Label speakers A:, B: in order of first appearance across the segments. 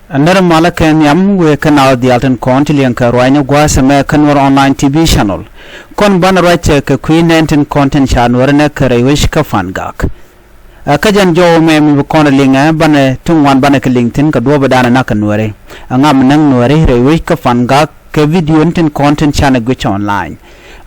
A: Another Malakan Yam we canal the Alton Contilian Carwine was a Nuer online TV channel. Con Banarate Queen and content channel Karawish Fangak. A Kajan Joe Mem Conalinga Bane Tung one Banakalinton Kadwabadana Nakanwere. Angam Nangwere Rewish Fangak video and content channel which online.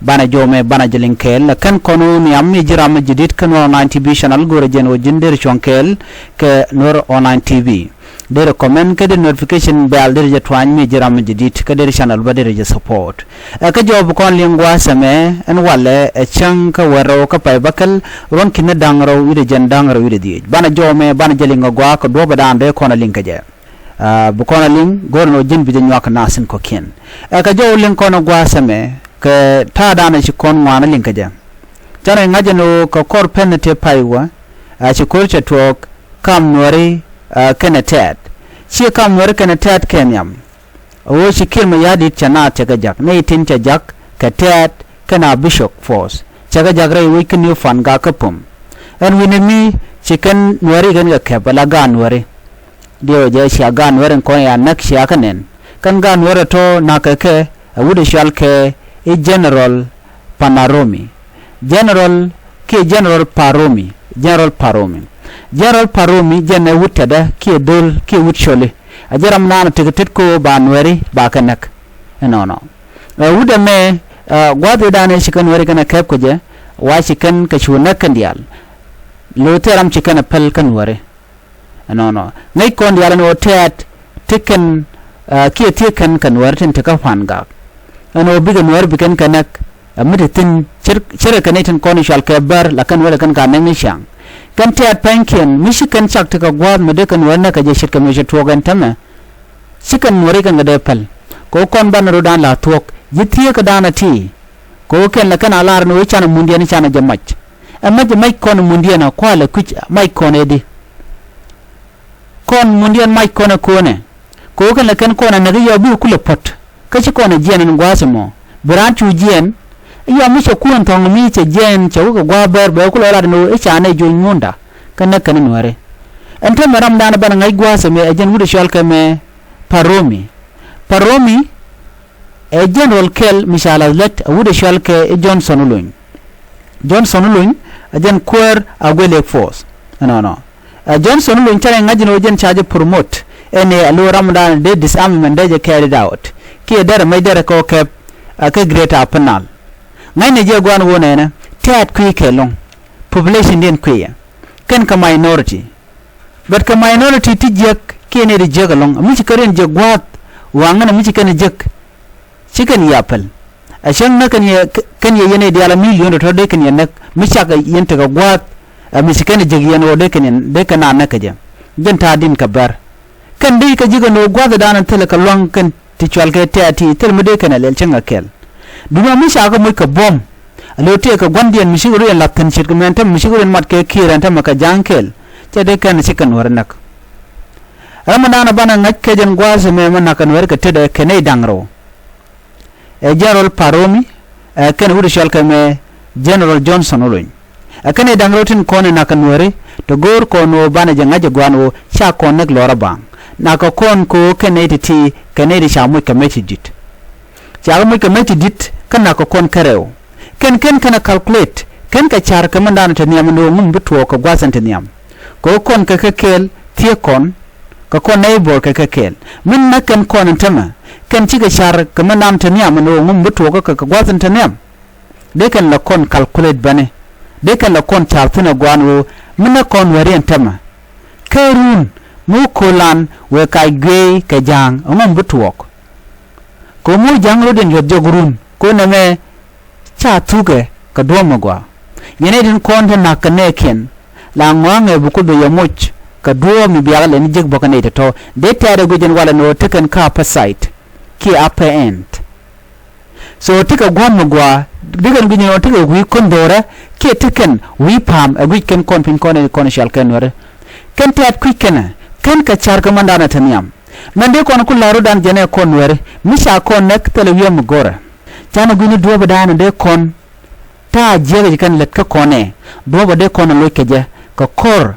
A: Bana Jome Bana Jelinkel, a can conu Niam Jirama Jidit can online TV channel Gurajan or Jinder Chonkel ke Nuer online TV. They recommend the notification bell there is a twine major amajidit kader channel but there is support. A job con lingua same and wale a chunk wero kapai bakal run kinna dangro with a jendangro with the Bana Jome Bana Jelinga guac dobadan de corner linkaja. Bukona ling go no jin bidin yak nasin cokin. A jo linkona guasame ke tadana chikon wana linkaja. Jana ngajano ka kor penete paiwa a chikurcha talk kam nori Kenetet. She come work and a tat kenyam. Oh, she kill me yadit chana chagajak. Natin chajak, katet, kana bishop force. Chagajagre weaken you fan gakapum. And when me, chicken worry gan a cap, a lagan worry. Dear Jessia gan wearing koya next yakanen. Can gan wear a toe, nakake, a woody shall care, a general panaromi. General paromi. General paromi. Gerald Paromi jene wutada ki dol ki wutchole ajaram nana tigetet ko banweri bakanak no wuda me gwade dane chikan weri kana kep ko je wa chikan ka chuna kandial loteram chikan pel kan weri no ngai kon dial no tet tiken ki tiken kan wertin taka fanga no bigan wer bigan kanak amitin chere kanetin kon shal kebar lakan weri kan kanen shang kan tiat pankin mishikan chak taka gwad medekan warna ka jeshit ka meje tuogan tama sikan wari kan gade pal ko kon ban rodan la tuok yitiye ka dana ti ko ken la kan alar no chana mundian chana jamach amma jamai kon mundian kwala kuch mai kon edi kon mundian mai kon kone ko ken la kan kona nagi yobu kula pot kachi kona jian ngwasemo branchu jian ya misho kuon tong mi che jen che ko gwa ber be ko la no e chane jo nyunda kana kana nuare ente maram dana ban ngai gwa se me ejen wude shal ka me paromi e general kel mishala let wude shal ka e johnson ulun ejen kwer agwele force no johnson ulun chane ngaji no jen charge promote ene alo ramdan de disarmament de carried out ki dara mai dara ko ke ka greater penal ngai ne je gwan wona na tat kwi kelong population den kwi kan ka minority but ka minority ti jek kene de jegalong mi ci karen je gwat wangana mi ci kan jek cikan yapal a shan na kan ye yene de ala million to de kan yenak mi chaka yenta ga gwat mi ci kan jeg yene de kan de kana na ka je den ta din ka bar kan dai ka jiga no gwat da nan tele ka long kan ti chwal ka tati tel mu de kan lel chenga kel duma mi shaga moy ka bom alote ka gondian mi siguru en laptan chit ko mentam mi siguru en mat ke kiran tam ka jankel te de kan sikan warnak ramadana bana ngak ke jen gwaze me man kan wer ka tede kene dangro e general paromi e kan wuri shal ka me general johnson oloy e kene dangro tin kone na kan were to gor ko no bana je ngaje gwano sha kon nek lora bang na ko kon ko kene ti kene di sha moy ka meti dit char moy ka meti dit kan na ko kon kareo ken kana calculate ken ka char ka mandana to niam no mum buto ko gwasan to niam ko kon ka kel tie kon ka kon neighbor ka kel min na ken kon tama ken ci ga char ka mandam to niam no mum buto ko ka gwasan to niam de kan la kon calculate bane de kan la kon char tuna gwanwo min na kon wari tama kerun mu kolan we ka gwe ka jang mum buto ko mu jangro den yo jogrun ko na me cha tuge ka doma gwa yene din konta na kaneken la ngwange buku be yamuch ka duo mi biya le ni jig bokane to de tare gojen wala no taken ka pa site ki upper end so tika gwam gwa digan ginyo no tika wi kondora ki taken wi pam a wi ken kon pin kon shal ken wore ken tat kwikena ken ka char ka mandana tanyam mande kon ku laru dan jene kon wore misha kon nek telewiya mu gora chana gini duwa badana de kon ta jere kan let ka kone duwa de kon lo keje ka kor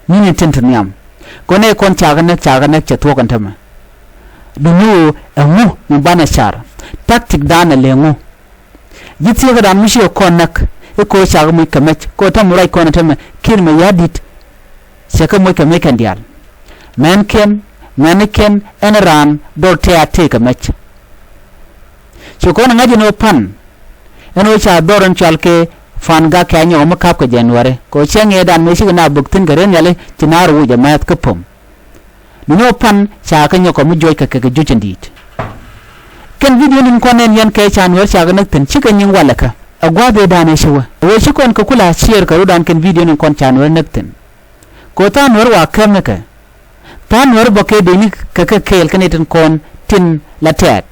A: nini tentaniam kone kon chaga nek cha to kan tama dunu ngu mbana char tactic dana lengu yitsi ga dan mishi konak e ko shaga mu kamach ko tamurai ko na tama kirma yadit shaka mu kamai kan dial manken manken enran do te ate kamach so ko na ngaji no pan eno cha doron chalke fanga ka nyo ma kap ka January ko chenge dan me shi na buktin garen yale tinaru jamaat ka pom no pan cha ka nyo ko mu joy ka ka juchendit ken video nin ko nen yan ke January cha ga nak tin chika nyin walaka agwa be dane shiwa we shi kon ka kula share ka rudan ken video nin kon January nak tin ko ta nor wa kam ka ta nor boke de ni ka ka kel kan tin kon tin latet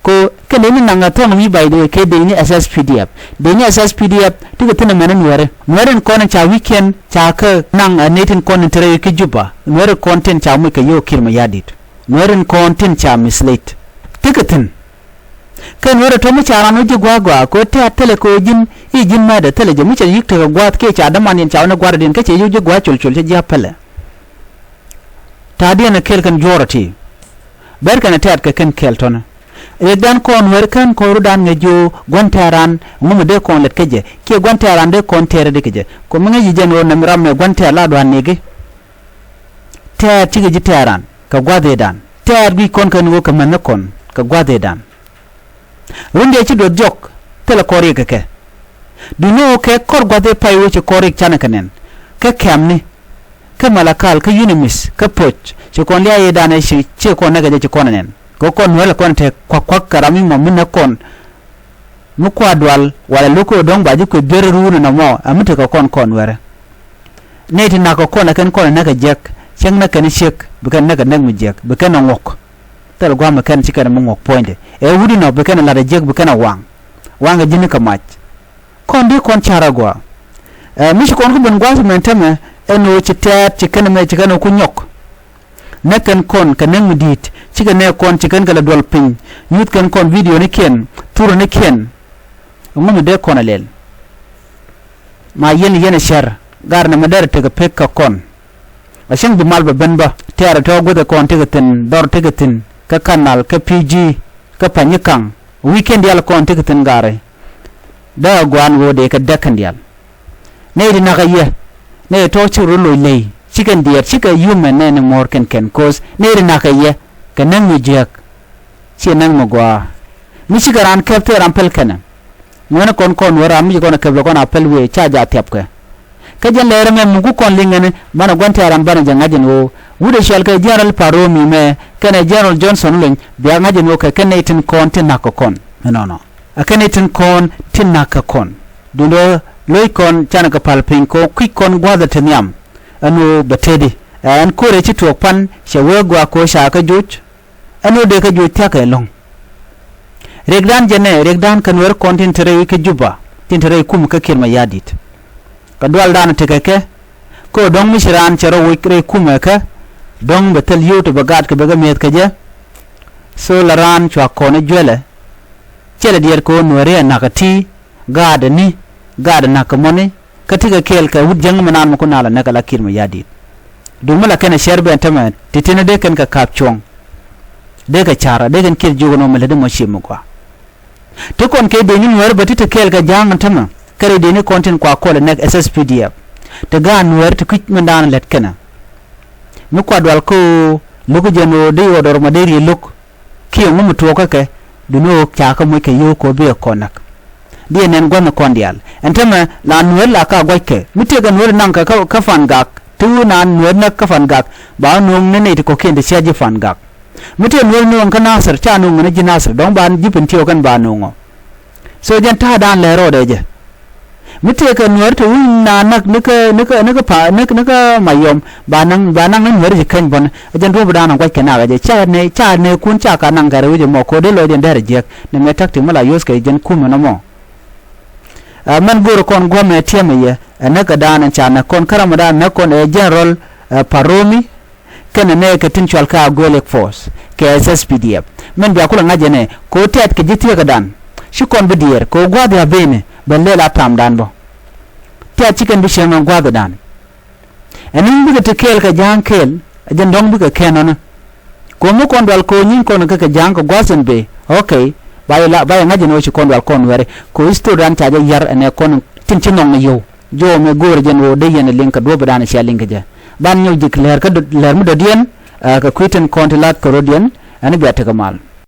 A: ko kene ni nanga to mi by the ke de ni SSPDF de ni SSPDF tiga tena manan were kon cha weekend cha ka nang netin kon tere ke juba were content cha mu ke yo kirma yadit were content cha mislead tiga tin kan were to mu cha ran ji gwa ko ta tele ko jin ma da tele je mu cha yik ta gwa ke cha da man cha na gwa din ke che yo ji gwa chul je ja pele ta dia na kel kan jorati ber kan ta ka kan kel tona redan kon werkan ko rudan ngejo gontaran ngum de kon let keje ke gontaran de kon tere de keje ko mi ngi jen won nam ramme gonta la do nege ta tige jitaran ka gwade dan ta bi kon kan go ka man kon ka gwade dan wonde ci do jok tele ko re ke du no ke kor gwade pay wo ci ko re chana kanen ka kamni ka malakal ka unimis ka poch ci kon liya dane ci ko naga je ci konanen ko kon wala kon te kwa karami mo munna kon mu kwa dwal wala loko dong baji ko beru na mo amute ko kon were neti na ko kon kan kon na ka jek cheng na kan shek bukan na ka nag mu jek bukan ngok tel gwa ma kan chikana mu ngok pointe e wudi no bukan la da jek bukan wanga jini ka mach kon di kon chara gwa mi shi kon ko ben gwa men tame eno chitat chikana me chikana ku nyok nakan kon kanang mudit chika ne kon chikan kala dol pin yut kan kon video ne ken turu ne ken ngum de kon alel ma yen shar gar na madar te pek ka kon ashin bi mal ba banba tare to go de kon te tin dor te tin ka kanal ka pg ka panyikang weekend yal kon te tin gare da gwan wo de ka dakan yal ne di na ga ye ne to churu lo lei chicken dear chika human ne more can cause ne na ka ye kanang mu jek chinang mo gwa mi chigaran kapte rampel kana ngona kon wara mi ko na kablo kon apel we cha ja tep ka jan lere me mugu kon lingane bana gonta ran bana janga jeno wude shal ka general paromi me kana general johnson lin biya ngaje no ka kenetin kon tin na ko kon no a kenetin kon tin na ka kon dundo loy kon chana ka palpin ko kwik kon gwa da tenyam anu batedi an kore ci to pan shewe gwa ko sha ka juj anu de ka juj ta ka long regdan jene regdan kan wer content re ke juba tintere kum ka kirma yadit ka dwal dan te ke ko dong misran chero wikre kum ka dong betel yu to bagat ka baga met ka je so laran chwa ko ne jwele chele dier ko nuere na ka ti gad ni gad na ka moni katiga kel ka wujjang manan mo kunala nakala kirma yadit dumala kana sherbe antama titina de kan ka kapchong de ka chara de kan kir jogo no mala de mo shimu kwa to kon ke de ni wer batita kel ka jang antama kare de ni content kwa ko nek SSPDF te ga wer to kwit mandan let kana mi kwa dwal ko lugu jeno de odor ma de ri luk ki ngum to ka ke duno cha ka mo ke yo ko be konak die nen gonna kondial entama la nuer la ka goike mitega nuer nan ka fangak tu nan nuer na ka fangak ba nung ne ne ko kende seje fangak mite nuer nung ka nasar cha nung ne jinasar don ban jipin tiyo kan ba nungo so jan ta dan le ro de je mitega nuer tu na nak nika pa nika mayom ba nang nuer je kan bon jan ro ba nan goike na ga je cha ne kun cha ka nan gare je mo ko de lo den der je ne metak ti mala yos ka jan kuma na mo man goro kon gome tieme ye naka dana chana kon karamadan na kon general paromi kana ne ka tinchal ka golek force ke SSPDF men biya kula ngaje ne ko tet ke jiti ka dan shi kon bidier ko gwade abene balle la tam dan bo tet chicken bi shema gwade dan enin bi te kel ka jan kel jan dong bi ka kenona ko mu kon dal ko nyin kon ka jang ko gwasen be okay bay ngaji no ci kon dal kon were ko student ta yar ene kon tin ci non yo jo me gor jen wo de yen link do ba dan ci link ja ban ñew dik leer ka leer mu do dien ka kuiten konti lat ko rodien ani be ta kamal